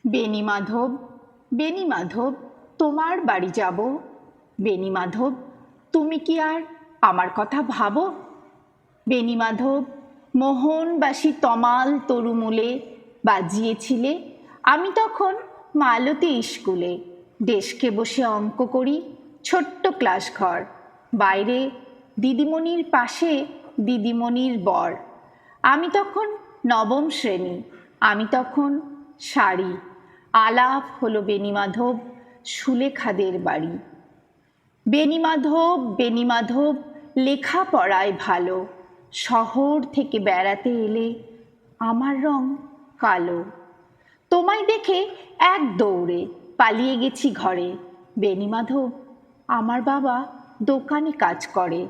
বেণীমাধব, বেণীমাধব, তোমার বাড়ি যাব। বেণীমাধব, তুমি কি আর আমার কথা ভাবো? বেণীমাধব, মোহনবাসী তমাল তরুমূলে বাজিয়েছিলে, আমি তখন মালতী স্কুলে ডেস্কে বসে অঙ্ক করি। ছোট্ট ক্লাস ঘর, বাইরে দিদিমণির পাশে দিদিমণির বর। আমি তখন নবম শ্রেণী, আমি তখন শাড়ি। আলাপ হলো বেণীমাধব সুলেখাদের বাড়ি। বেণীমাধব, বেণীমাধব, লেখাপড়ায় ভালো, শহর থেকে বেড়াতে এলে আমার রং কালো। তোমায় দেখে এক দৌড়ে পালিয়ে গেছি ঘরে। বেণীমাধব, আমার বাবা দোকানে কাজ করে।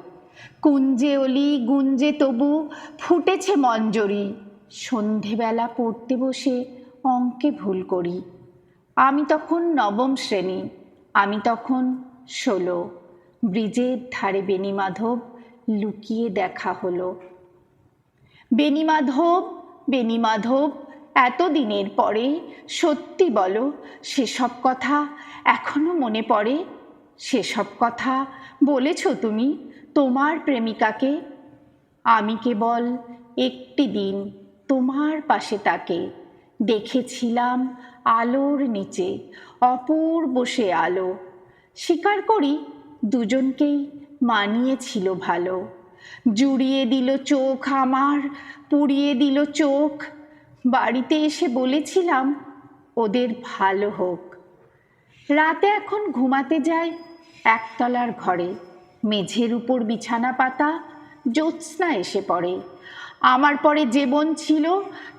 কুঞ্জে অলি গুঞ্জে তবু ফুটেছে মঞ্জরি, সন্ধেবেলা পড়তে বসে অঙ্কে ভুল করি। আমি তখন নবম শ্রেণী, আমি তখন 16। ব্রিজের ধারে বেণীমাধব লুকিয়ে দেখা হলো। বেণীমাধব, বেণীমাধব, এতদিনের পরে সত্যি বলো, সেসব কথা এখনো মনে পড়ে? সেসব কথা বলেছ তুমি তোমার প্রেমিকাকে? আমি কেবল একটি দিন তোমার পাশে তাকে দেখেছিলাম আলোর নিচে, অপূর্ব সে আলো। স্বীকার করি দুজনকেই মানিয়েছিল ভালো। জুড়িয়ে দিল চোখ আমার, পুড়িয়ে দিল চোখ। বাড়িতে এসে বলেছিলাম ওদের ভালো হোক। রাতে এখন ঘুমাতে যাই একতলার ঘরে, মেঝের উপর বিছানা পাতা, জ্যোৎস্না এসে পড়ে। আমার পরে জীবন ছিল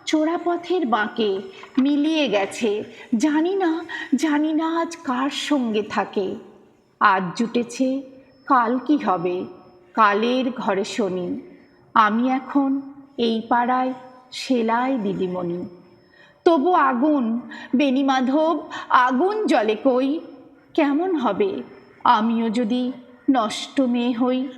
চোরাপথের বাঁকে মিলিয়ে গেছে, জানি না, জানি না আজ কার সঙ্গে থাকে। আজ জুটেছে, কাল কি হবে, কালের ঘরে শনি। আমি এখন এই পাড়ায় সেলাই দিদিমণি। তবু আগুন, বেণীমাধব, আগুন জ্বলে কই। কেমন হবে আমিও যদি নষ্ট মেয়ে হই?